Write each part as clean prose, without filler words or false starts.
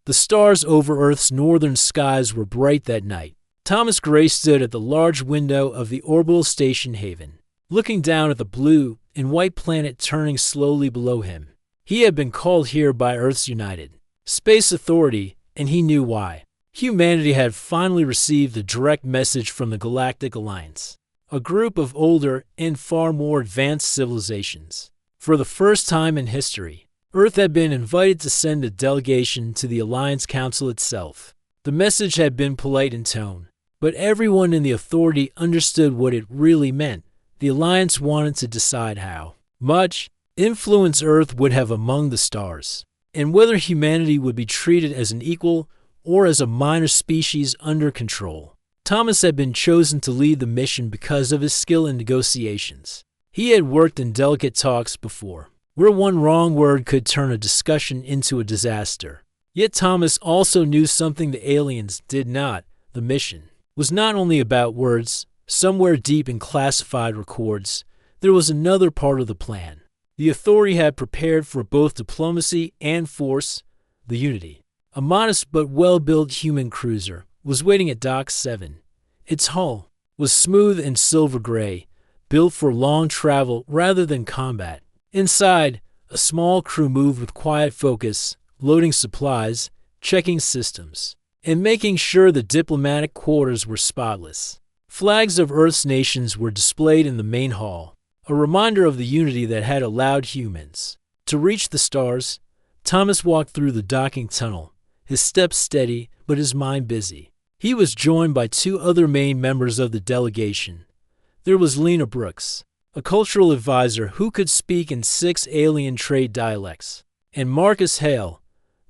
The stars over Earth's northern skies were bright that night. Thomas Gray stood at the large window of the orbital station Haven, looking down at the blue and white planet turning slowly below him. He had been called here by Earth's United Space Authority, and he knew why. Humanity had finally received a direct message from the Galactic Alliance, a group of older and far more advanced civilizations. For the first time in history, Earth had been invited to send a delegation to the Alliance Council itself. The message had been polite in tone, but everyone in the authority understood what it really meant. The Alliance wanted to decide how much influence Earth would have among the stars, and whether humanity would be treated as an equal or as a minor species under control. Thomas had been chosen to lead the mission because of his skill in negotiations. He had worked in delicate talks before, where one wrong word could turn a discussion into a disaster. Yet Thomas also knew something the aliens did not. The mission was not only about words. Somewhere deep in classified records, there was another part of the plan. The authority had prepared for both diplomacy and force. The Unity, a modest but well-built human cruiser, was waiting at Dock 7. Its hull was smooth and silver gray, built for long travel rather than combat. Inside, a small crew moved with quiet focus, loading supplies, checking systems, and making sure the diplomatic quarters were spotless. Flags of Earth's nations were displayed in the main hall, a reminder of the unity that had allowed humans to reach the stars. Thomas walked through the docking tunnel, his steps steady but his mind busy. He was joined by two other main members of the delegation. There was Lena Brooks, a cultural advisor who could speak in 6 alien trade dialects, and Marcus Hale,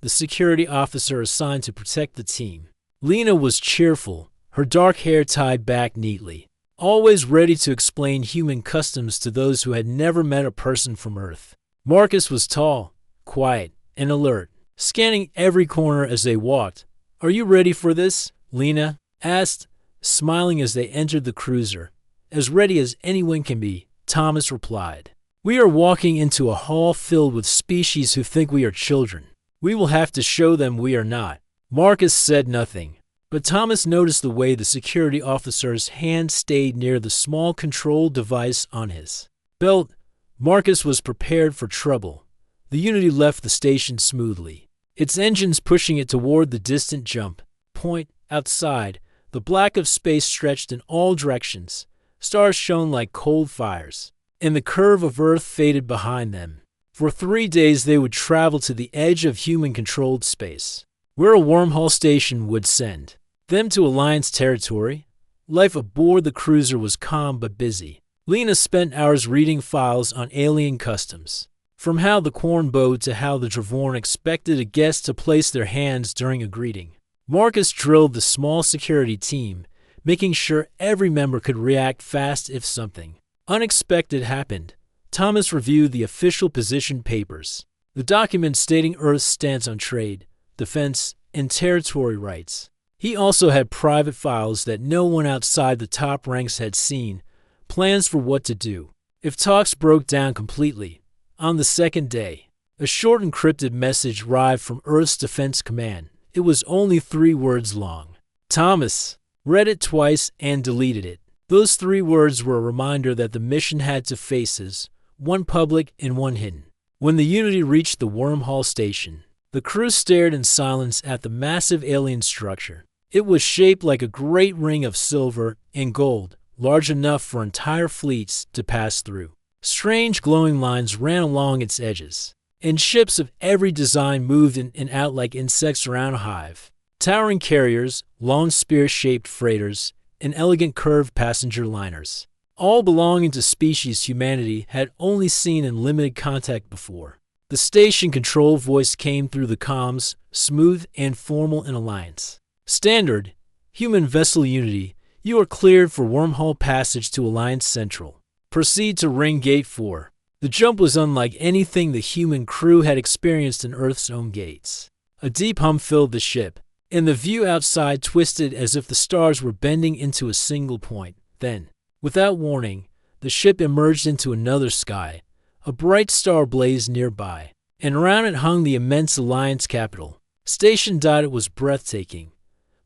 the security officer assigned to protect the team. Lena was cheerful, her dark hair tied back neatly, always ready to explain human customs to those who had never met a person from Earth. Marcus was tall, quiet, and alert, scanning every corner as they walked. "Are you ready for this?" Lena asked, smiling as they entered the cruiser. "As ready as anyone can be," Thomas replied. "We are walking into a hall filled with species who think we are children. We will have to show them we are not." Marcus said nothing, but Thomas noticed the way the security officer's hand stayed near the small control device on his belt. Marcus was prepared for trouble. The Unity left the station smoothly, its engines pushing it toward the distant jump point. Outside, the black of space stretched in all directions. Stars shone like cold fires, and the curve of Earth faded behind them. For 3 days they would travel to the edge of human-controlled space, where a wormhole station would send them to Alliance territory. Life aboard the cruiser was calm but busy. Lena spent hours reading files on alien customs, from how the Quarn bowed to how the Dravorn expected a guest to place their hands during a greeting. Marcus drilled the small security team, making sure every member could react fast if something unexpected happened. Thomas reviewed the official position papers, the documents stating Earth's stance on trade, defense, and territory rights. He also had private files that no one outside the top ranks had seen, plans for what to do if talks broke down completely. On the second day, a short encrypted message arrived from Earth's Defense Command. It was only 3 words long. Thomas read it twice and deleted it. Those 3 words were a reminder that the mission had 2 faces, one public and one hidden. When the Unity reached the wormhole station, the crew stared in silence at the massive alien structure. It was shaped like a great ring of silver and gold, large enough for entire fleets to pass through. Strange glowing lines ran along its edges, and ships of every design moved in and out like insects around a hive. Towering carriers, long spear-shaped freighters, and elegant curved passenger liners, all belonging to species humanity had only seen in limited contact before. The station control voice came through the comms, smooth and formal in Alliance. "Standard, Human Vessel Unity, you are cleared for wormhole passage to Alliance Central. Proceed to Ring Gate 4. The jump was unlike anything the human crew had experienced in Earth's own gates. A deep hum filled the ship, and the view outside twisted as if the stars were bending into a single point. Then, without warning, the ship emerged into another sky. A bright star blazed nearby, and around it hung the immense Alliance capital. Station Dot was breathtaking.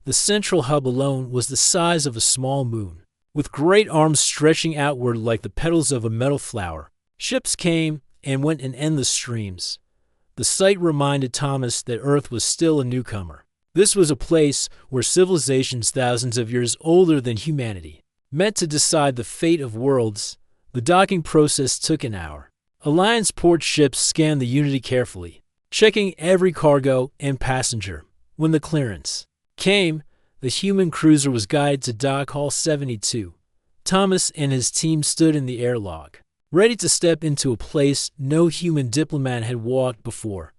The central hub alone was the size of a small moon, with great arms stretching outward like the petals of a metal flower. Ships came and went in endless streams. The sight reminded Thomas that Earth was still a newcomer. This was a place where civilizations thousands of years older than humanity met to decide the fate of worlds. The docking process took an hour. Alliance port ships scanned the Unity carefully, checking every cargo and passenger. When the clearance came, the human cruiser was guided to Dock Hall 72. Thomas and his team stood in the airlock, ready to step into a place no human diplomat had walked before.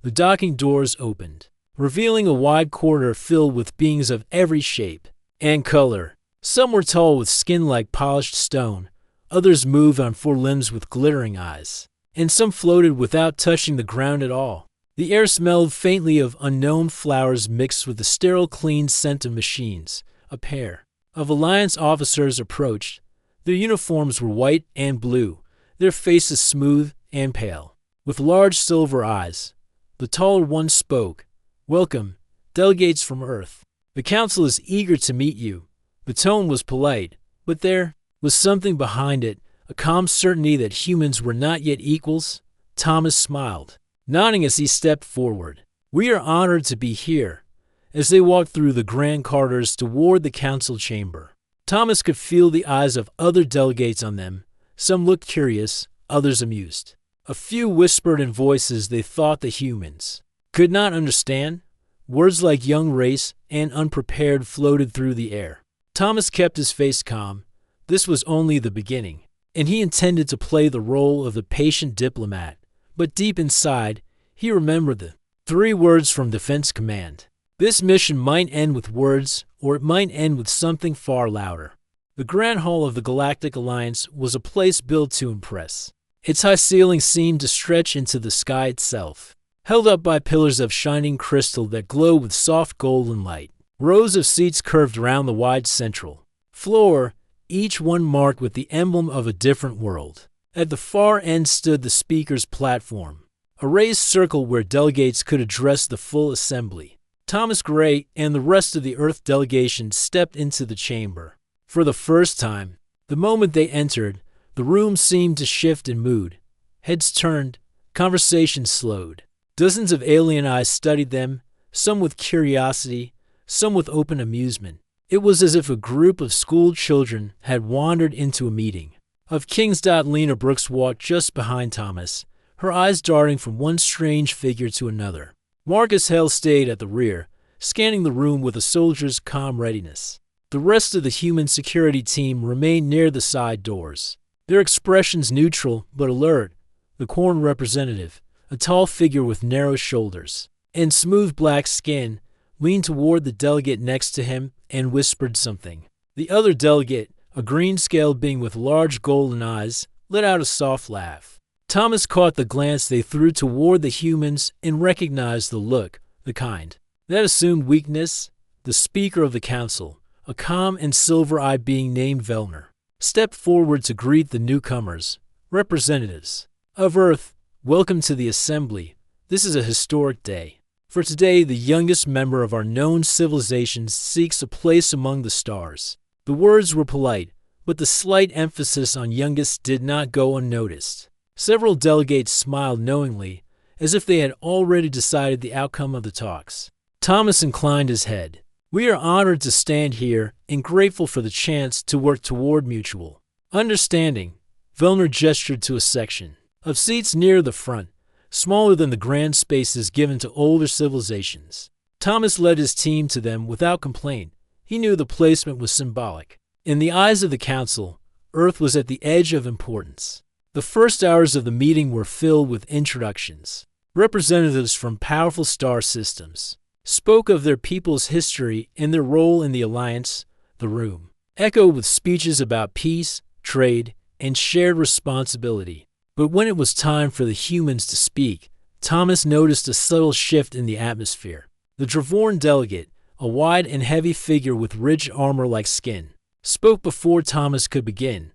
The docking doors opened, revealing a wide corridor filled with beings of every shape and color. Some were tall with skin like polished stone, others moved on four limbs with glittering eyes, and some floated without touching the ground at all. The air smelled faintly of unknown flowers mixed with the sterile clean scent of machines. A pair of Alliance officers approached. Their uniforms were white and blue, their faces smooth and pale, with large silver eyes. The taller one spoke. "Welcome, delegates from Earth. The Council is eager to meet you." The tone was polite, but there was something behind it, a calm certainty that humans were not yet equals. Thomas smiled, nodding as he stepped forward. "We are honored to be here." As they walked through the grand corridors toward the council chamber, Thomas could feel the eyes of other delegates on them. Some looked curious, others amused. A few whispered in voices they thought the humans could not understand. Words like young race and unprepared floated through the air. Thomas kept his face calm. This was only the beginning, and he intended to play the role of the patient diplomat. But deep inside, he remembered the 3 words from Defense Command. This mission might end with words, or it might end with something far louder. The Grand Hall of the Galactic Alliance was a place built to impress. Its high ceiling seemed to stretch into the sky itself, held up by pillars of shining crystal that glowed with soft golden light. Rows of seats curved around the wide central floor, each one marked with the emblem of a different world. At the far end stood the speaker's platform, a raised circle where delegates could address the full assembly. Thomas Gray and the rest of the Earth delegation stepped into the chamber. For the first time, the moment they entered, the room seemed to shift in mood. Heads turned, conversation slowed. Dozens of alien eyes studied them, some with curiosity, some with open amusement. It was as if a group of school children had wandered into a meeting. Of Kings. Lena Brooks walked just behind Thomas, her eyes darting from one strange figure to another. Marcus Hale stayed at the rear, scanning the room with a soldier's calm readiness. The rest of the human security team remained near the side doors, their expressions neutral but alert. The Corn representative, a tall figure with narrow shoulders and smooth black skin, leaned toward the delegate next to him and whispered something. The other delegate, a green-scaled being with large golden eyes, let out a soft laugh. Thomas caught the glance they threw toward the humans and recognized the look, the kind that assumed weakness. The Speaker of the Council, a calm and silver-eyed being named Vellner, stepped forward to greet the newcomers. "Representatives of Earth, welcome to the Assembly. This is a historic day. For today, the youngest member of our known civilization seeks a place among the stars." The words were polite, but the slight emphasis on youngest did not go unnoticed. Several delegates smiled knowingly, as if they had already decided the outcome of the talks. Thomas inclined his head. "We are honored to stand here and grateful for the chance to work toward mutual understanding." Vellner gestured to a section of seats near the front, smaller than the grand spaces given to older civilizations. Thomas led his team to them without complaint. He knew the placement was symbolic. In the eyes of the Council, Earth was at the edge of importance. The first hours of the meeting were filled with introductions. Representatives from powerful star systems spoke of their people's history and their role in the Alliance. The room echoed with speeches about peace, trade, and shared responsibility. But when it was time for the humans to speak, Thomas noticed a subtle shift in the atmosphere. The Dravorn delegate, a wide and heavy figure with rich armor like skin, spoke before Thomas could begin.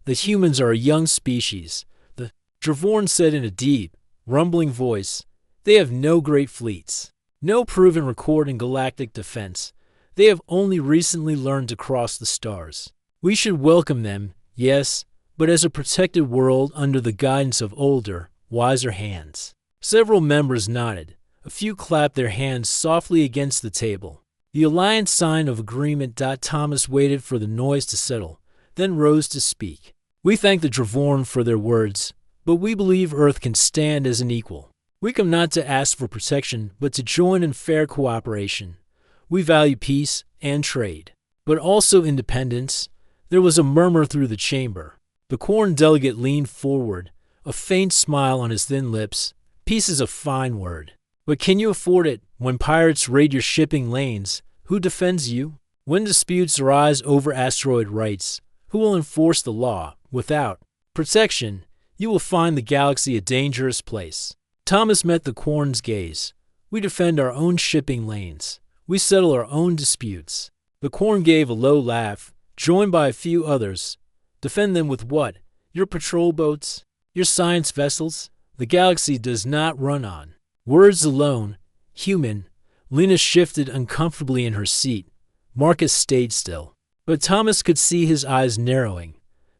"The humans are a young species," the Dravorn said in a deep, rumbling voice. "They have no great fleets, No proven record in galactic defense. They have only recently learned to cross the stars. We should welcome them, yes, but as a protected world under the guidance of older, wiser hands. Several members nodded. A few clapped their hands softly against the table. The alliance sign of agreement. Thomas waited for the noise to settle, then rose to speak. We thank the Dravorn for their words, but we believe Earth can stand as an equal. We come not to ask for protection, but to join in fair cooperation. We value peace and trade, but also independence. There was a murmur through the chamber. The Quarren delegate leaned forward, a faint smile on his thin lips. Peace is a fine word. But can you afford it when pirates raid your shipping lanes? Who defends you? When disputes arise over asteroid rights, who will enforce the law? Without protection, you will find the galaxy a dangerous place. Thomas met the Quarren's gaze. We defend our own shipping lanes. We settle our own disputes. The Quarren gave a low laugh, joined by a few others. Defend them with what? Your patrol boats? Your science vessels? The galaxy does not run on words alone. Human. Lena shifted uncomfortably in her seat. Marcus stayed still. But Thomas could see his eyes narrowing.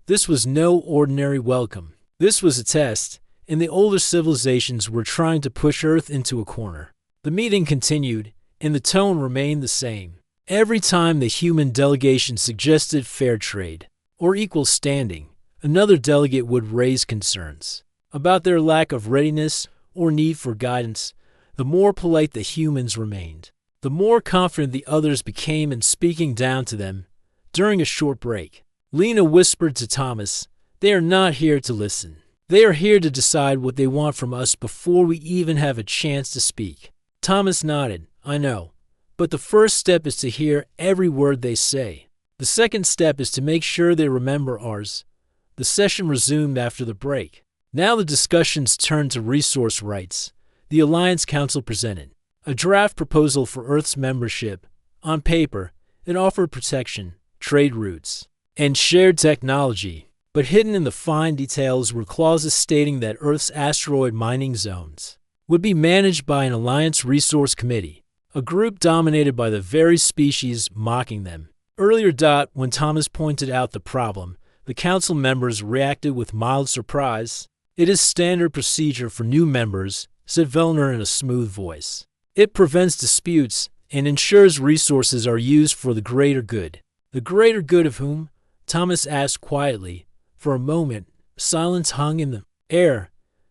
This was no ordinary welcome. This was a test, and the older civilizations were trying to push Earth into a corner. The meeting continued, and the tone remained the same. Every time the human delegation suggested fair trade, or equal standing, another delegate would raise concerns about their lack of readiness or need for guidance. The more polite the humans remained, the more confident the others became in speaking down to them. During a short break, Lena whispered to Thomas, "They are not here to listen. They are here to decide what they want from us before we even have a chance to speak." Thomas nodded. "I know. But the first step is to hear every word they say. The second step is to make sure they remember ours." The session resumed after the break. Now the discussions turned to resource rights. The Alliance Council presented a draft proposal for Earth's membership. On paper, it offered protection, trade routes, and shared technology. But hidden in the fine details were clauses stating that Earth's asteroid mining zones would be managed by an Alliance Resource Committee, a group dominated by the very species mocking them. Earlier, when Thomas pointed out the problem, the council members reacted with mild surprise. "It is standard procedure for new members," said Vellner in a smooth voice. "It prevents disputes and ensures resources are used for the greater good." "The greater good of whom?" Thomas asked quietly. For a moment, silence hung in the air.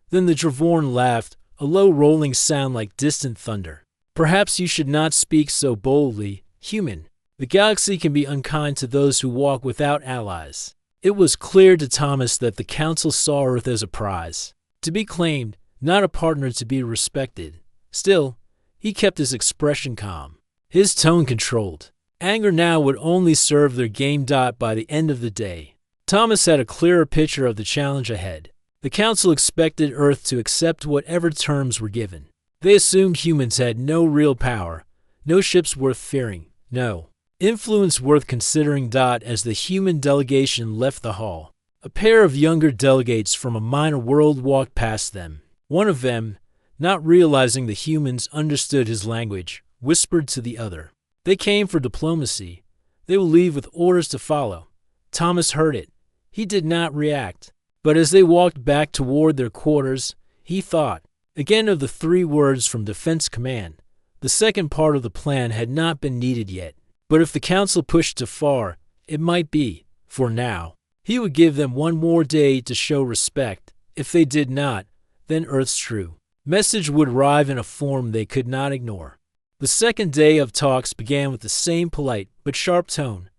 Then the Dravorn laughed, a low rolling sound like distant thunder. "Perhaps you should not speak so boldly, human. The galaxy can be unkind to those who walk without allies." It was clear to Thomas that the council saw Earth as a prize, to be claimed, not a partner to be respected. Still, he kept his expression calm, his tone controlled. Anger now would only serve their game. By the end of the day, Thomas had a clearer picture of the challenge ahead. The council expected Earth to accept whatever terms were given. They assumed humans had no real power, no ships worth fearing, no influence worth considering. As the human delegation left the hall, a pair of younger delegates from a minor world walked past them. One of them, not realizing the humans understood his language, whispered to the other, "They came for diplomacy. They will leave with orders to follow." Thomas heard it. He did not react. But as they walked back toward their quarters, he thought again of the 3 words from Defense Command. The second part of the plan had not been needed yet. But if the council pushed too far, it might be, for now. He would give them one more day to show respect. If they did not, then Earth's true message would arrive in a form they could not ignore. The second day of talks began with the same polite but sharp tone.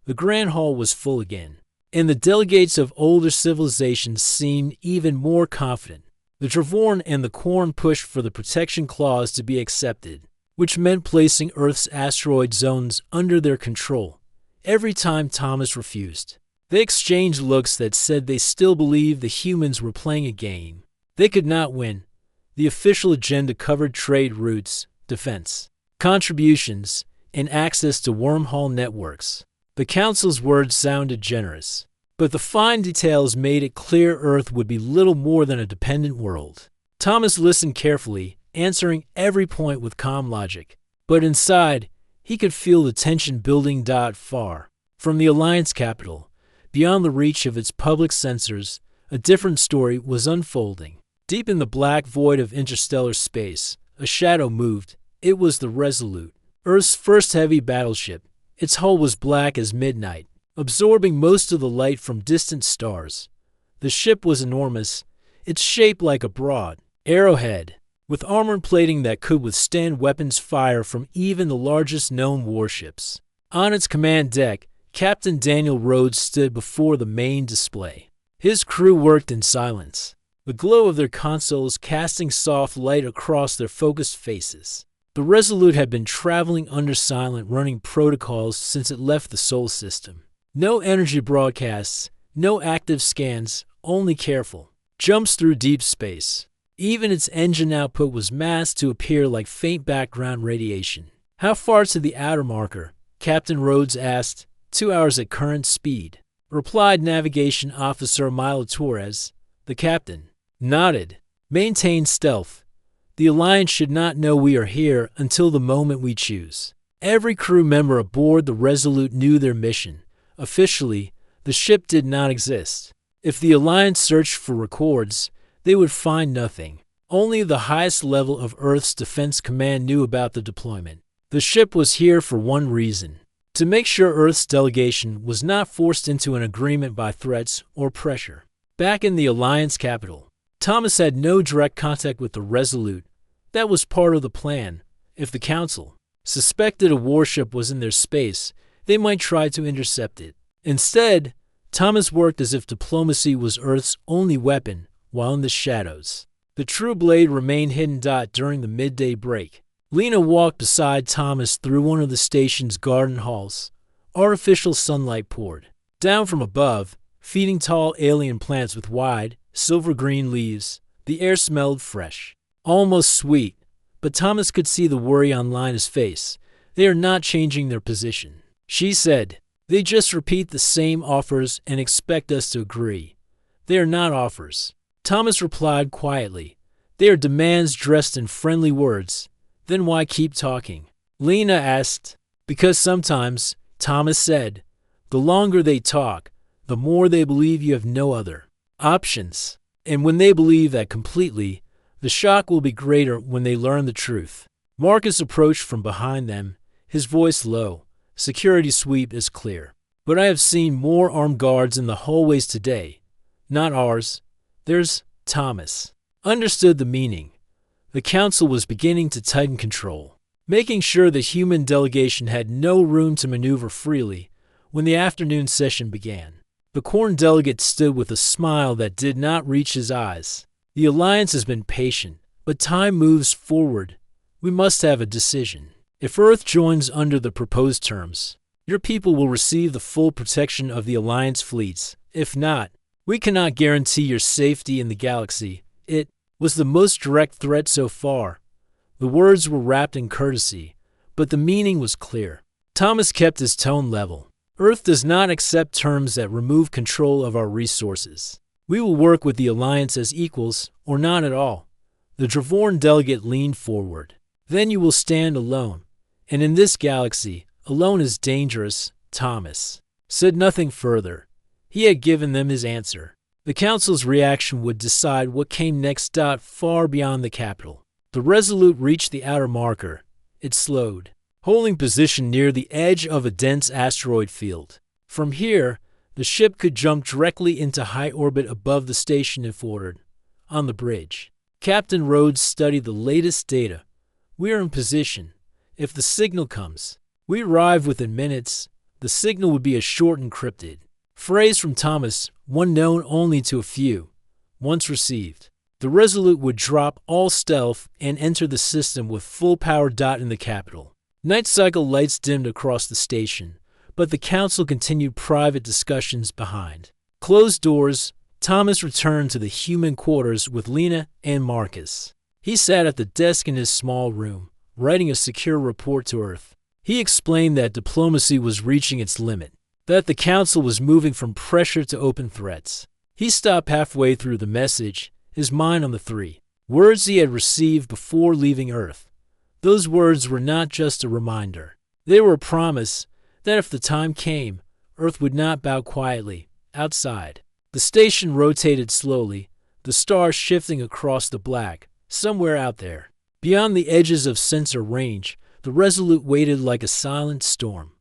The grand hall was full again, and the delegates of older civilizations seemed even more confident. The Dravorn and the Quarren pushed for the protection clause to be accepted, which meant placing Earth's asteroid zones under their control. Every time Thomas refused, they exchanged looks that said they still believed the humans were playing a game they could not win. The official agenda covered trade routes, defense, contributions, and access to wormhole networks. The council's words sounded generous, but the fine details made it clear Earth would be little more than a dependent world. Thomas listened carefully, answering every point with calm logic. But inside, he could feel the tension building. Far from the Alliance capital, beyond the reach of its public censors, a different story was unfolding. Deep in the black void of interstellar space, a shadow moved. It was the Resolute, Earth's first heavy battleship. Its hull was black as midnight, absorbing most of the light from distant stars. The ship was enormous, its shape like a broad arrowhead, with armor plating that could withstand weapons fire from even the largest known warships. On its command deck, Captain Daniel Rhodes stood before the main display. His crew worked in silence, the glow of their consoles casting soft light across their focused faces. The Resolute had been traveling under silent running protocols since it left the Sol system. No energy broadcasts, no active scans, only careful jumps through deep space. Even its engine output was masked to appear like faint background radiation. "How far to the outer marker?" Captain Rhodes asked. 2 hours at current speed," replied Navigation Officer Milo Torres. The captain nodded. "Maintain stealth. The Alliance should not know we are here until the moment we choose." Every crew member aboard the Resolute knew their mission. Officially, the ship did not exist. If the Alliance searched for records, they would find nothing. Only the highest level of Earth's Defense Command knew about the deployment. The ship was here for one reason: to make sure Earth's delegation was not forced into an agreement by threats or pressure. Back in the Alliance capital, Thomas had no direct contact with the Resolute. That was part of the plan. If the Council suspected a warship was in their space, they might try to intercept it. Instead, Thomas worked as if diplomacy was Earth's only weapon, while in the shadows. The true blade remained hidden. During the midday break, Lena walked beside Thomas through one of the station's garden halls. Artificial sunlight poured down from above, feeding tall alien plants with wide, silver-green leaves. The air smelled fresh, almost sweet, but Thomas could see the worry on Lena's face. "They are not changing their position," she said. "They just repeat the same offers and expect us to agree. They are not offers." Thomas replied quietly. "They are demands dressed in friendly words." "Then why keep talking?" Lena asked. "Because sometimes," Thomas said, "the longer they talk, the more they believe you have no other options. And when they believe that completely, the shock will be greater when they learn the truth." Marcus approached from behind them, his voice low. "Security sweep is clear. But I have seen more armed guards in the hallways today. Not ours. There's..." Thomas understood the meaning. The Council was beginning to tighten control, making sure the human delegation had no room to maneuver freely. When the afternoon session began, the Khorne delegate stood with a smile that did not reach his eyes. "The Alliance has been patient, but time moves forward. We must have a decision. If Earth joins under the proposed terms, your people will receive the full protection of the Alliance fleets. If not, we cannot guarantee your safety in the galaxy." It was the most direct threat so far. The words were wrapped in courtesy, but the meaning was clear. Thomas kept his tone level. "Earth does not accept terms that remove control of our resources. We will work with the Alliance as equals, or not at all." The Dravorn delegate leaned forward. "Then you will stand alone. And in this galaxy, alone is dangerous." Thomas said nothing further. He had given them his answer. The Council's reaction would decide what came next. Far beyond the capital, the Resolute reached the outer marker. It slowed, holding position near the edge of a dense asteroid field. From here, the ship could jump directly into high orbit above the station if ordered. On the bridge, Captain Rhodes studied the latest data. "We are in position. If the signal comes, we arrive within minutes." The signal would be a short encrypted phrase from Thomas, one known only to a few. Once received, the Resolute would drop all stealth and enter the system with full power. In the capital, night cycle lights dimmed across the station, but the Council continued private discussions behind closed doors. Thomas returned to the human quarters with Lena and Marcus. He sat at the desk in his small room, writing a secure report to Earth. He explained that diplomacy was reaching its limit, that the Council was moving from pressure to open threats. He stopped halfway through the message, his mind on the three words he had received before leaving Earth. Those words were not just a reminder. They were a promise that if the time came, Earth would not bow quietly. Outside, the station rotated slowly, the stars shifting across the black. Somewhere out there, beyond the edges of sensor range, the Resolute waited like a silent storm.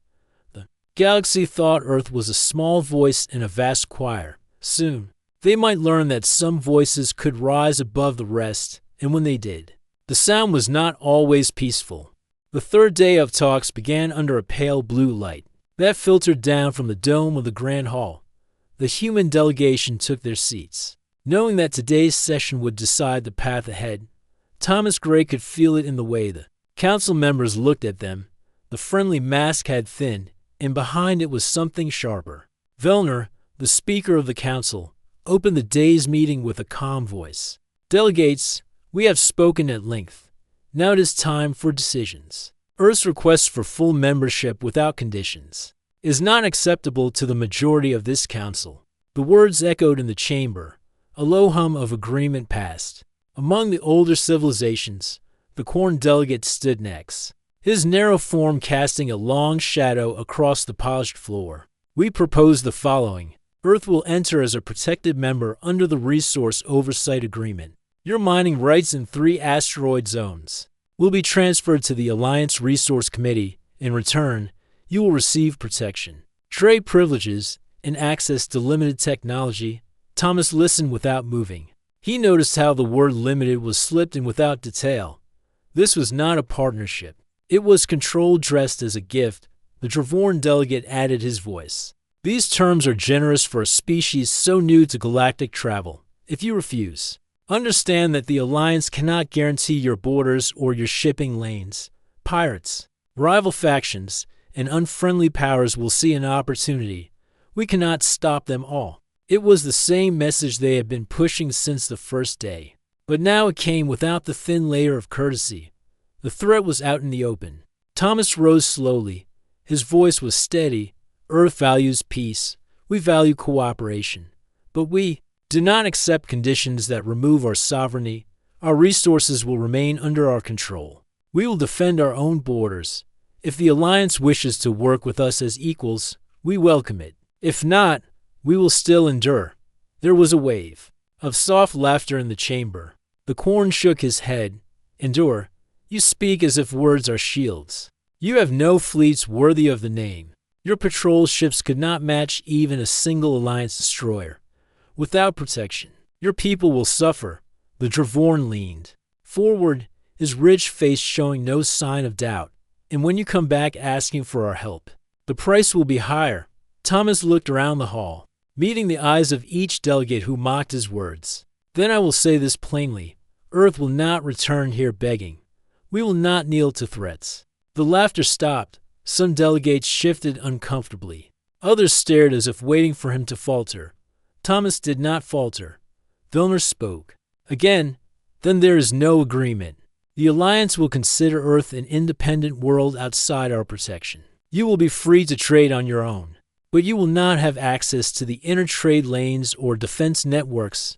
The galaxy thought Earth was a small voice in a vast choir. Soon, they might learn that some voices could rise above the rest, and when they did, the sound was not always peaceful. The third day of talks began under a pale blue light that filtered down from the dome of the Grand Hall. The human delegation took their seats. Knowing that today's session would decide the path ahead, Thomas Gray could feel it in the way the council members looked at them. The friendly mask had thinned, and behind it was something sharper. Vellner, the Speaker of the Council, opened the day's meeting with a calm voice. "Delegates, we have spoken at length. Now it is time for decisions. Earth's request for full membership without conditions is not acceptable to the majority of this council." The words echoed in the chamber. A low hum of agreement passed. Among the older civilizations, the Khorne delegate stood next, his narrow form casting a long shadow across the polished floor. "We propose the following. Earth will enter as a protected member under the Resource Oversight Agreement. Your mining rights in 3 asteroid zones will be transferred to the Alliance Resource Committee. In return, you will receive protection, trade privileges, and access to limited technology." Thomas listened without moving. He noticed how the word limited was slipped in without detail. This was not a partnership. It was control dressed as a gift. The Dravorn delegate added his voice. "These terms are generous for a species so new to galactic travel. If you refuse, understand that the Alliance cannot guarantee your borders or your shipping lanes. Pirates, rival factions, and unfriendly powers will see an opportunity. We cannot stop them all." It was the same message they had been pushing since the first day, but now it came without the thin layer of courtesy. The threat was out in the open. Thomas rose slowly. His voice was steady. "Earth values peace. We value cooperation. But we do not accept conditions that remove our sovereignty. Our resources will remain under our control. We will defend our own borders. If the Alliance wishes to work with us as equals, we welcome it. If not, we will still endure." There was a wave of soft laughter in the chamber. The Khorne shook his head. "Endure? You speak as if words are shields. You have no fleets worthy of the name. Your patrol ships could not match even a single Alliance destroyer. Without protection, your people will suffer." The Dravorn leaned forward, his rich face showing no sign of doubt. "And when you come back asking for our help, the price will be higher." Thomas looked around the hall, meeting the eyes of each delegate who mocked his words. "Then I will say this plainly. Earth will not return here begging. We will not kneel to threats." The laughter stopped. Some delegates shifted uncomfortably. Others stared as if waiting for him to falter. Thomas did not falter. Vellner spoke. "Again, then there is no agreement. The Alliance will consider Earth an independent world outside our protection. You will be free to trade on your own, but you will not have access to the inner trade lanes or defense networks.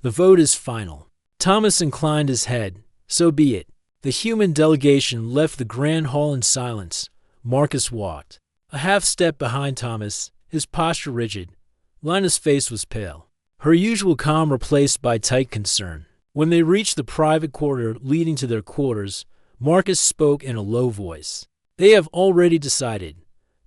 The vote is final." Thomas inclined his head. "So be it." The human delegation left the Grand Hall in silence. Marcus walked a half step behind Thomas, his posture rigid. Lina's face was pale, her usual calm replaced by tight concern. When they reached the private corridor leading to their quarters, Marcus spoke in a low voice. "They have already decided.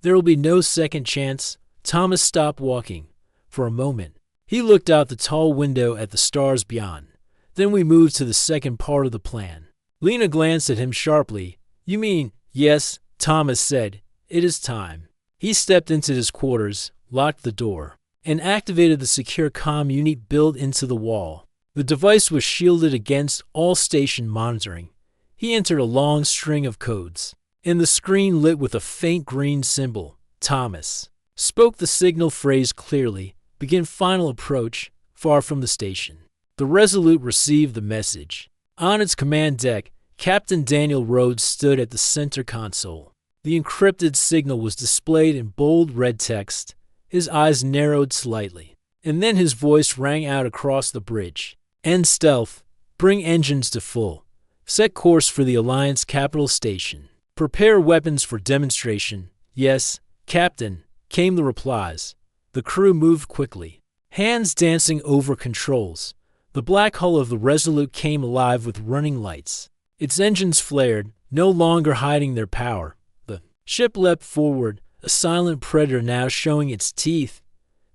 There will be no second chance." Thomas stopped walking. For a moment, he looked out the tall window at the stars beyond. "Then we moved to the second part of the plan." Lina glanced at him sharply. "You mean—" "Yes," Thomas said. "It is time." He stepped into his quarters, locked the door, and activated the secure comm unit built into the wall. The device was shielded against all station monitoring. He entered a long string of codes, and the screen lit with a faint green symbol. Thomas spoke the signal phrase clearly. "Begin final approach," far from the station. The Resolute received the message. On its command deck, Captain Daniel Rhodes stood at the center console. The encrypted signal was displayed in bold red text. His eyes narrowed slightly, and then his voice rang out across the bridge. "End stealth. Bring engines to full. Set course for the Alliance capital station. Prepare weapons for demonstration. Yes, Captain, came the replies. The crew moved quickly, hands dancing over controls. The black hull of the Resolute came alive with running lights. Its engines flared, no longer hiding their power. The ship leapt forward, a silent predator now showing its teeth.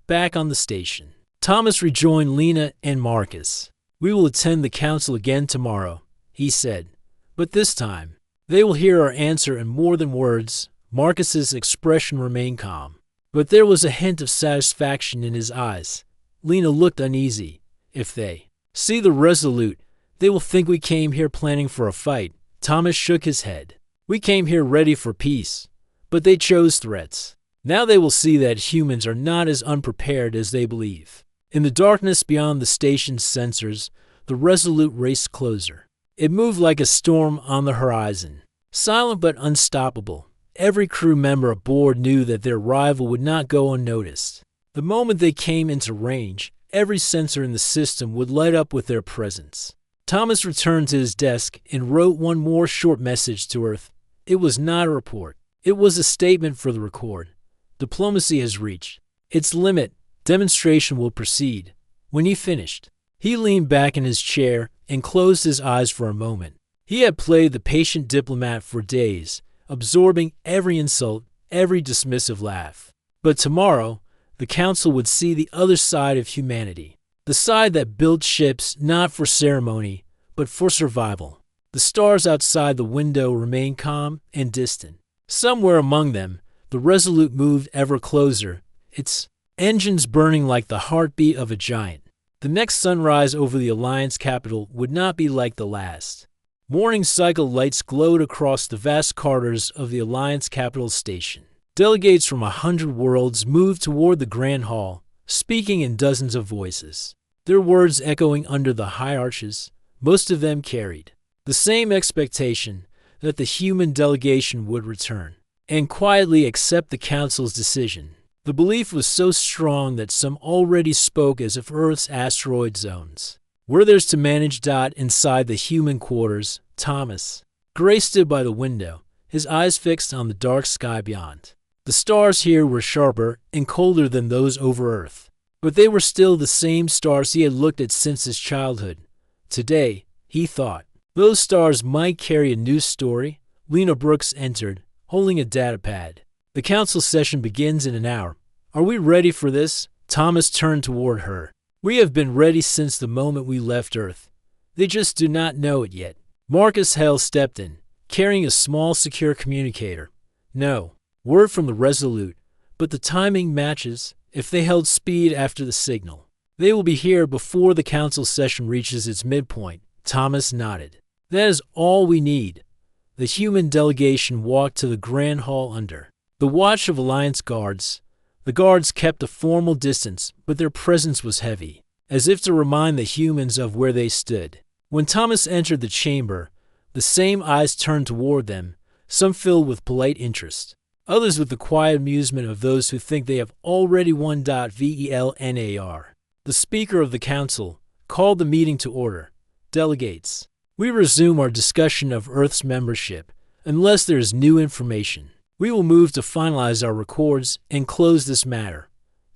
Back on the station, Thomas rejoined Lena and Marcus. "We will attend the council again tomorrow," he said. "But this time, they will hear our answer in more than words." Marcus's expression remained calm, but there was a hint of satisfaction in his eyes. Lena looked uneasy. "If they see the Resolute, they will think we came here planning for a fight." Thomas shook his head. "We came here ready for peace, but they chose threats. Now they will see that humans are not as unprepared as they believe." In the darkness beyond the station's sensors, the Resolute raced closer. It moved like a storm on the horizon, silent but unstoppable. Every crew member aboard knew that their rival would not go unnoticed. The moment they came into range, every sensor in the system would light up with their presence. Thomas returned to his desk and wrote one more short message to Earth. It was not a report. It was a statement for the record. Diplomacy has reached its limit. Demonstration will proceed. When he finished, he leaned back in his chair and closed his eyes for a moment. He had played the patient diplomat for days, absorbing every insult, every dismissive laugh. But tomorrow, the council would see the other side of humanity. The side that built ships not for ceremony, but for survival. The stars outside the window remained calm and distant. Somewhere among them, the Resolute moved ever closer, its engines burning like the heartbeat of a giant. The next sunrise over the Alliance capital would not be like the last. Morning cycle lights glowed across the vast corridors of the Alliance capital station. Delegates from 100 worlds moved toward the Grand Hall, speaking in dozens of voices. Their words echoing under the high arches, most of them carried the same expectation that the human delegation would return and quietly accept the council's decision. The belief was so strong that some already spoke as if Earth's asteroid zones were theirs to manage. Inside the human quarters, Thomas Gray stood by the window, his eyes fixed on the dark sky beyond. The stars here were sharper and colder than those over Earth, but they were still the same stars he had looked at since his childhood. Today, he thought, those stars might carry a new story. Lena Brooks entered, holding a datapad. "The council session begins in an hour. Are we ready for this?" Thomas turned toward her. "We have been ready since the moment we left Earth. They just do not know it yet." Marcus Hale stepped in, carrying a small secure communicator. "No word from the Resolute, but the timing matches. If they held speed after the signal, they will be here before the council session reaches its midpoint." Thomas nodded. "That is all we need." The human delegation walked to the Grand Hall under the watch of Alliance guards. The guards kept a formal distance, but their presence was heavy, as if to remind the humans of where they stood. When Thomas entered the chamber, the same eyes turned toward them, some filled with polite interest, others with the quiet amusement of those who think they have already won. Velnar, the Speaker of the Council, called the meeting to order. "Delegates, we resume our discussion of Earth's membership. Unless there is new information, we will move to finalize our records and close this matter."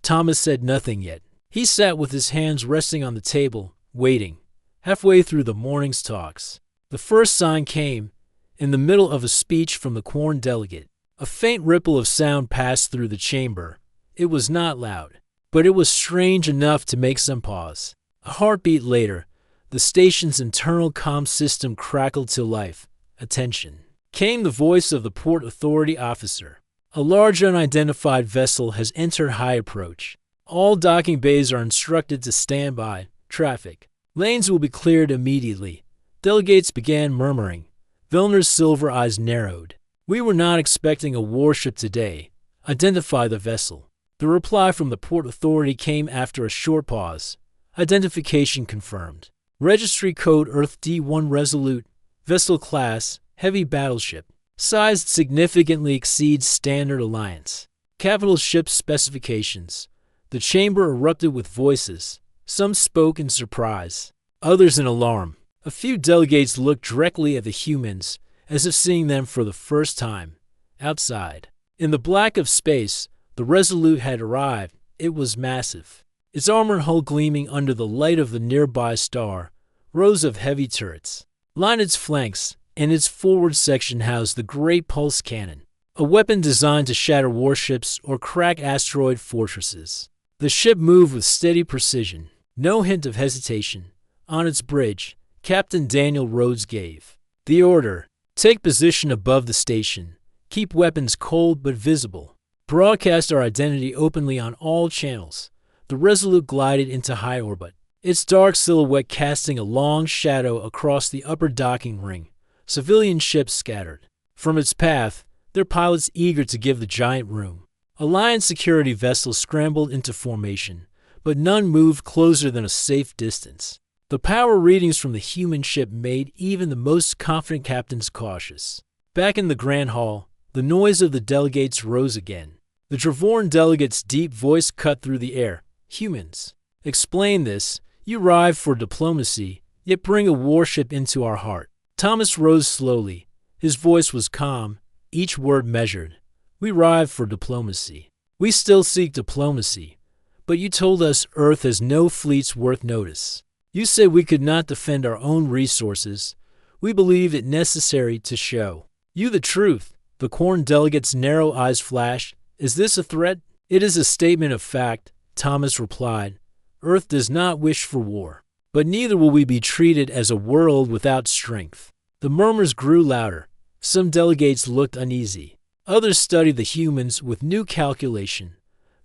Thomas said nothing yet. He sat with his hands resting on the table, waiting. Halfway through the morning's talks, the first sign came, in the middle of a speech from the Quorn delegate. A faint ripple of sound passed through the chamber. It was not loud, but it was strange enough to make some pause. A heartbeat later, the station's internal comm system crackled to life. "Attention," came the voice of the Port Authority officer. "A large unidentified vessel has entered high approach. All docking bays are instructed to stand by. Traffic lanes will be cleared immediately." Delegates began murmuring. Velnar's silver eyes narrowed. "We were not expecting a warship today. Identify the vessel." The reply from the Port Authority came after a short pause. Identification confirmed. Registry code Earth D1 Resolute. Vessel class, heavy battleship. Size significantly exceeds standard Alliance. Capital ship specifications. The chamber erupted with voices. Some spoke in surprise, others in alarm. A few delegates looked directly at the humans, as if seeing them for the first time. Outside, in the black of space, the Resolute had arrived. It was massive, its armored hull gleaming under the light of the nearby star. Rows of heavy turrets lined its flanks, and its forward section housed the Great Pulse Cannon, a weapon designed to shatter warships or crack asteroid fortresses. The ship moved with steady precision, no hint of hesitation. On its bridge, Captain Daniel Rhodes gave the order, "Take position above the station. Keep weapons cold but visible. Broadcast our identity openly on all channels." The Resolute glided into high orbit, its dark silhouette casting a long shadow across the upper docking ring. Civilian ships scattered from its path, their pilots eager to give the giant room. Alliance security vessels scrambled into formation, but none moved closer than a safe distance. The power readings from the human ship made even the most confident captains cautious. Back in the Grand Hall, the noise of the delegates rose again. The Dravorn delegate's deep voice cut through the air. "Humans, explain this. You arrived for diplomacy, yet bring a warship into our heart." Thomas rose slowly. His voice was calm, each word measured. "We arrived for diplomacy. We still seek diplomacy. But you told us Earth has no fleets worth notice. You said we could not defend our own resources. We believed it necessary to show you the truth." The Khorne delegate's narrow eyes flashed. "Is this a threat?" "It is a statement of fact," Thomas replied. "Earth does not wish for war, but neither will we be treated as a world without strength." The murmurs grew louder. Some delegates looked uneasy. Others studied the humans with new calculation.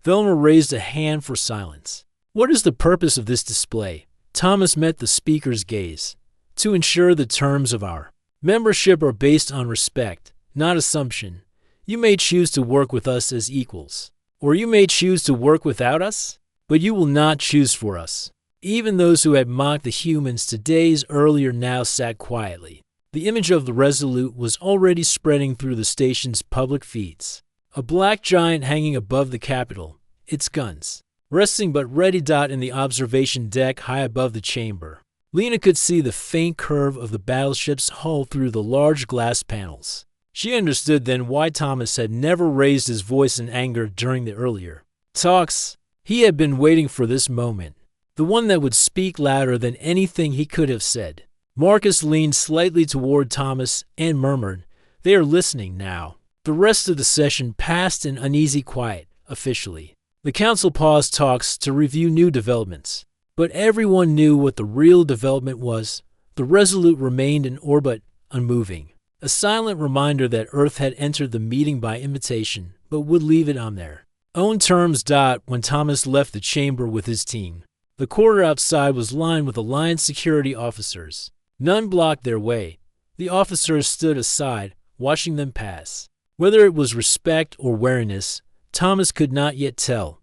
Velmer raised a hand for silence. "What is the purpose of this display?" Thomas met the speaker's gaze. "To ensure the terms of our membership are based on respect, not assumption. You may choose to work with us as equals, or you may choose to work without us, but you will not choose for us." Even those who had mocked the humans 2 days earlier now sat quietly. The image of the Resolute was already spreading through the station's public feeds. A black giant hanging above the Capitol, its guns resting but ready in the observation deck high above the chamber. Lena could see the faint curve of the battleship's hull through the large glass panels. She understood then why Thomas had never raised his voice in anger during the earlier talks. He had been waiting for this moment, the one that would speak louder than anything he could have said. Marcus leaned slightly toward Thomas and murmured, "They are listening now." The rest of the session passed in uneasy quiet. Officially, the council paused talks to review new developments, but everyone knew what the real development was. The Resolute remained in orbit, unmoving, a silent reminder that Earth had entered the meeting by invitation, but would leave it on their own terms. When Thomas left the chamber with his team, the corridor outside was lined with Alliance security officers. None blocked their way. The officers stood aside, watching them pass. Whether it was respect or wariness, Thomas could not yet tell.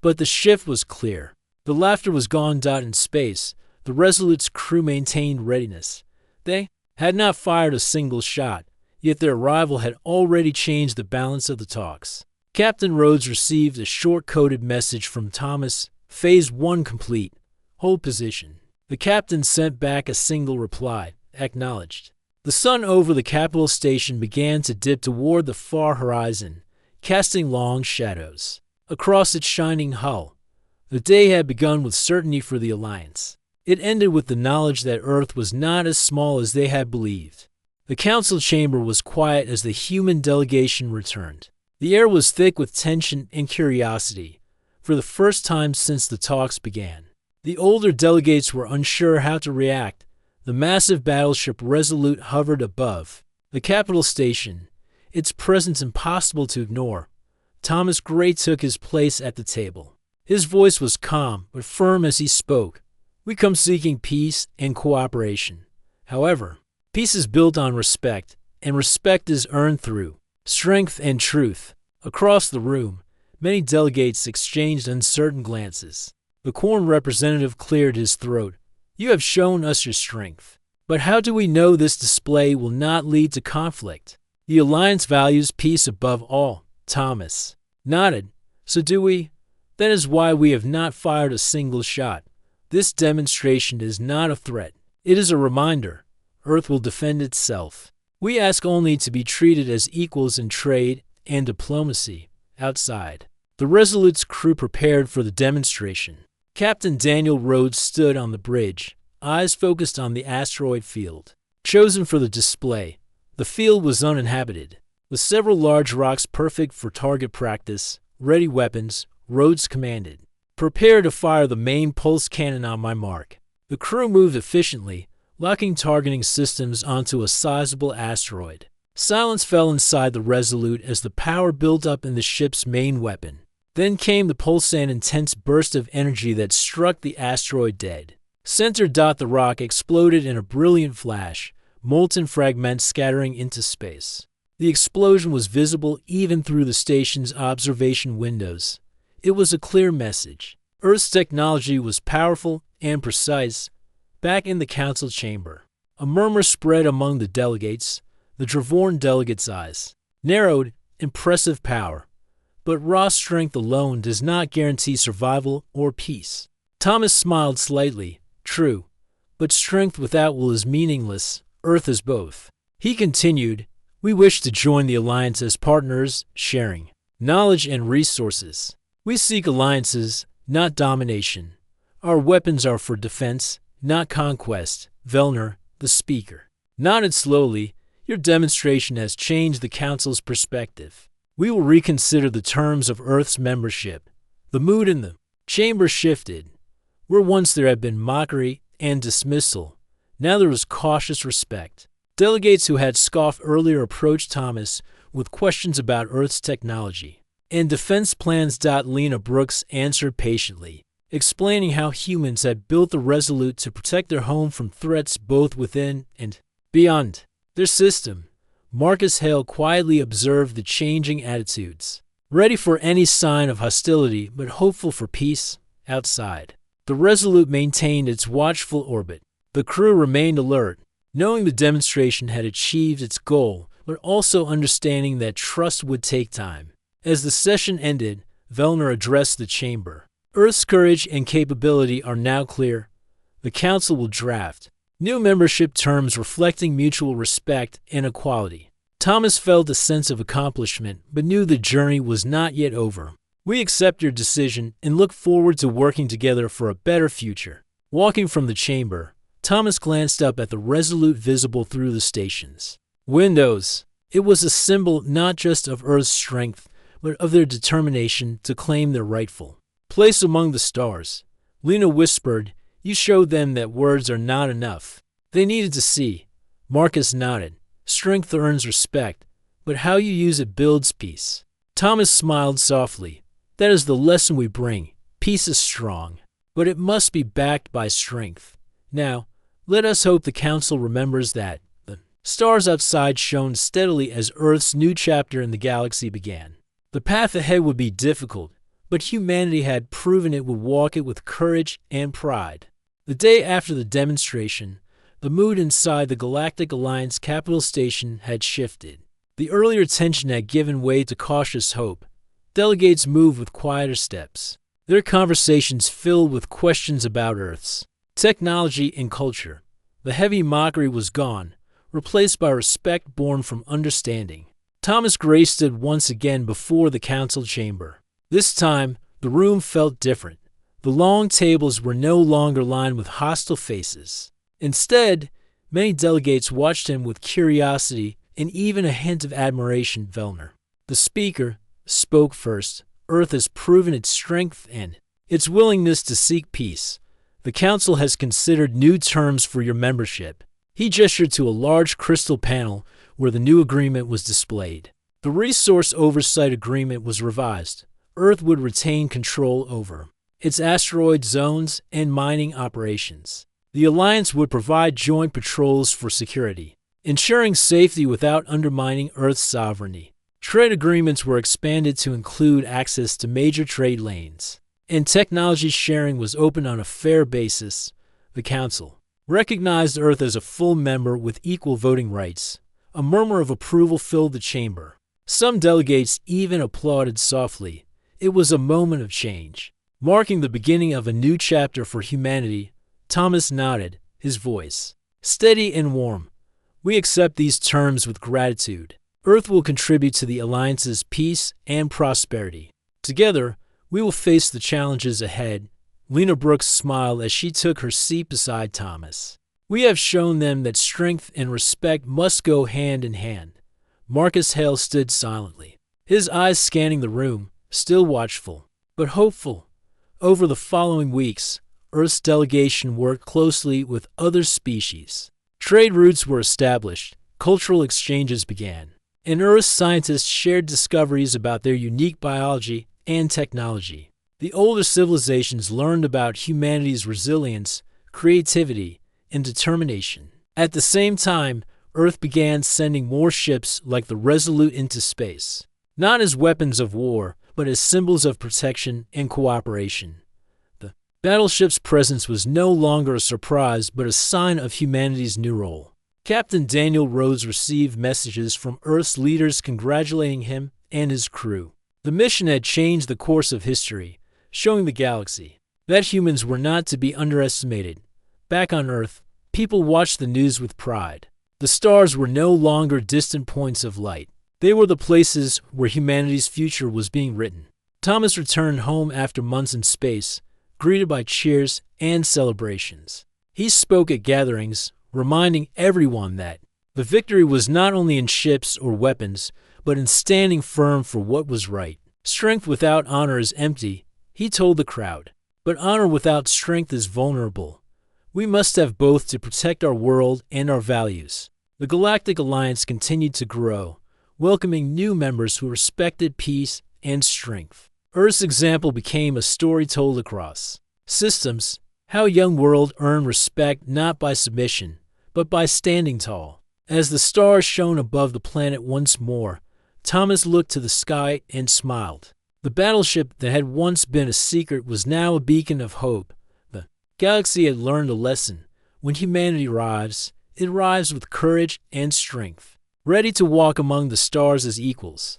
But the shift was clear. The laughter was gone. In space, the Resolute's crew maintained readiness. They had not fired a single shot, yet their arrival had already changed the balance of the talks. Captain Rhodes received a short-coded message from Thomas. "Phase 1 complete. Hold position." The captain sent back a single reply, "Acknowledged." The sun over the Capitol station began to dip toward the far horizon, casting long shadows across its shining hull. The day had begun with certainty for the Alliance. It ended with the knowledge that Earth was not as small as they had believed. The council chamber was quiet as the human delegation returned. The air was thick with tension and curiosity, for the first time since the talks began. The older delegates were unsure how to react. The massive battleship Resolute hovered above the Capitol station, its presence impossible to ignore. Thomas Gray took his place at the table. His voice was calm but firm as he spoke. "We come seeking peace and cooperation. However, peace is built on respect, and respect is earned through strength and truth." Across the room, many delegates exchanged uncertain glances. The Khorne representative cleared his throat. "You have shown us your strength. But how do we know this display will not lead to conflict?" "The Alliance values peace above all." Thomas nodded. "So do we. That is why we have not fired a single shot. This demonstration is not a threat. It is a reminder. Earth will defend itself. We ask only to be treated as equals in trade and diplomacy outside. The Resolute's crew prepared for the demonstration. Captain Daniel Rhodes stood on the bridge, eyes focused on the asteroid field. Chosen for the display, the field was uninhabited. With several large rocks perfect for target practice, ready weapons, Rhodes commanded. Prepare to fire the main pulse cannon on my mark. The crew moved efficiently, locking targeting systems onto a sizable asteroid. Silence fell inside the Resolute as the power built up in the ship's main weapon. Then came the pulsant intense burst of energy that struck the asteroid dead. Center. The rock exploded in a brilliant flash, molten fragments scattering into space. The explosion was visible even through the station's observation windows. It was a clear message. Earth's technology was powerful and precise. Back in the council chamber, a murmur spread among the delegates. The Dravorn delegates' eyes narrowed. Impressive power. But raw strength alone does not guarantee survival or peace. Thomas smiled slightly. True, but strength without will is meaningless. Earth is both. He continued, we wish to join the Alliance as partners, sharing knowledge and resources. We seek alliances, not domination. Our weapons are for defense, not conquest. Vellner, the speaker, nodded slowly. Your demonstration has changed the Council's perspective. We will reconsider the terms of Earth's membership. The mood in the chamber shifted. Where once there had been mockery and dismissal, now there was cautious respect. Delegates who had scoffed earlier approached Thomas with questions about Earth's technology and defense plans. Lena Brooks answered patiently, explaining how humans had built the Resolute to protect their home from threats both within and beyond their system. Marcus Hale quietly observed the changing attitudes, ready for any sign of hostility but hopeful for peace outside. The Resolute maintained its watchful orbit. The crew remained alert, knowing the demonstration had achieved its goal, but also understanding that trust would take time. As the session ended, Vellner addressed the chamber. Earth's courage and capability are now clear. The Council will draft new membership terms reflecting mutual respect and equality. Thomas felt a sense of accomplishment, but knew the journey was not yet over. We accept your decision and look forward to working together for a better future. Walking from the chamber, Thomas glanced up at the Resolute visible through the station's windows. It was a symbol not just of Earth's strength, but of their determination to claim their rightful place among the stars. Lena whispered, you showed them that words are not enough. They needed to see. Marcus nodded. Strength earns respect, but how you use it builds peace. Thomas smiled softly. That is the lesson we bring. Peace is strong, but it must be backed by strength. Now, let us hope the Council remembers that. The stars outside shone steadily as Earth's new chapter in the galaxy began. The path ahead would be difficult, but humanity had proven it would walk it with courage and pride. The day after the demonstration, the mood inside the Galactic Alliance capital station had shifted. The earlier tension had given way to cautious hope. Delegates moved with quieter steps, their conversations filled with questions about Earth's technology and culture. The heavy mockery was gone, replaced by respect born from understanding. Thomas Gray stood once again before the council chamber. This time, the room felt different. The long tables were no longer lined with hostile faces. Instead, many delegates watched him with curiosity and even a hint of admiration. Vellner, the speaker, spoke first. Earth has proven its strength and its willingness to seek peace. The Council has considered new terms for your membership. He gestured to a large crystal panel where the new agreement was displayed. The Resource Oversight Agreement was revised. Earth would retain control over its asteroid zones and mining operations. The Alliance would provide joint patrols for security, ensuring safety without undermining Earth's sovereignty. Trade agreements were expanded to include access to major trade lanes, and technology sharing was open on a fair basis. The Council recognized Earth as a full member with equal voting rights. A murmur of approval filled the chamber. Some delegates even applauded softly. It was a moment of change, marking the beginning of a new chapter for humanity. Thomas nodded, his voice Steady and warm. We accept these terms with gratitude. Earth will contribute to the Alliance's peace and prosperity. Together, we will face the challenges ahead. Lena Brooks smiled as she took her seat beside Thomas. We have shown them that strength and respect must go hand in hand. Marcus Hale stood silently, his eyes scanning the room, still watchful, but hopeful. Over the following weeks, Earth's delegation worked closely with other species. Trade routes were established, cultural exchanges began, and Earth's scientists shared discoveries about their unique biology and technology. The older civilizations learned about humanity's resilience, creativity, and determination. At the same time, Earth began sending more ships like the Resolute into space, not as weapons of war, but as symbols of protection and cooperation. The battleship's presence was no longer a surprise, but a sign of humanity's new role. Captain Daniel Rhodes received messages from Earth's leaders congratulating him and his crew. The mission had changed the course of history, showing the galaxy that humans were not to be underestimated. Back on Earth, people watched the news with pride. The stars were no longer distant points of light. They were the places where humanity's future was being written. Thomas returned home after months in space, greeted by cheers and celebrations. He spoke at gatherings, reminding everyone that the victory was not only in ships or weapons, but in standing firm for what was right. Strength without honor is empty, he told the crowd, but honor without strength is vulnerable. We must have both to protect our world and our values. The Galactic Alliance continued to grow, welcoming new members who respected peace and strength. Earth's example became a story told across systems, how a young world earned respect not by submission, but by standing tall. As the stars shone above the planet once more, Thomas looked to the sky and smiled. The battleship that had once been a secret was now a beacon of hope. The galaxy had learned a lesson. When humanity arrives, it arrives with courage and strength, ready to walk among the stars as equals.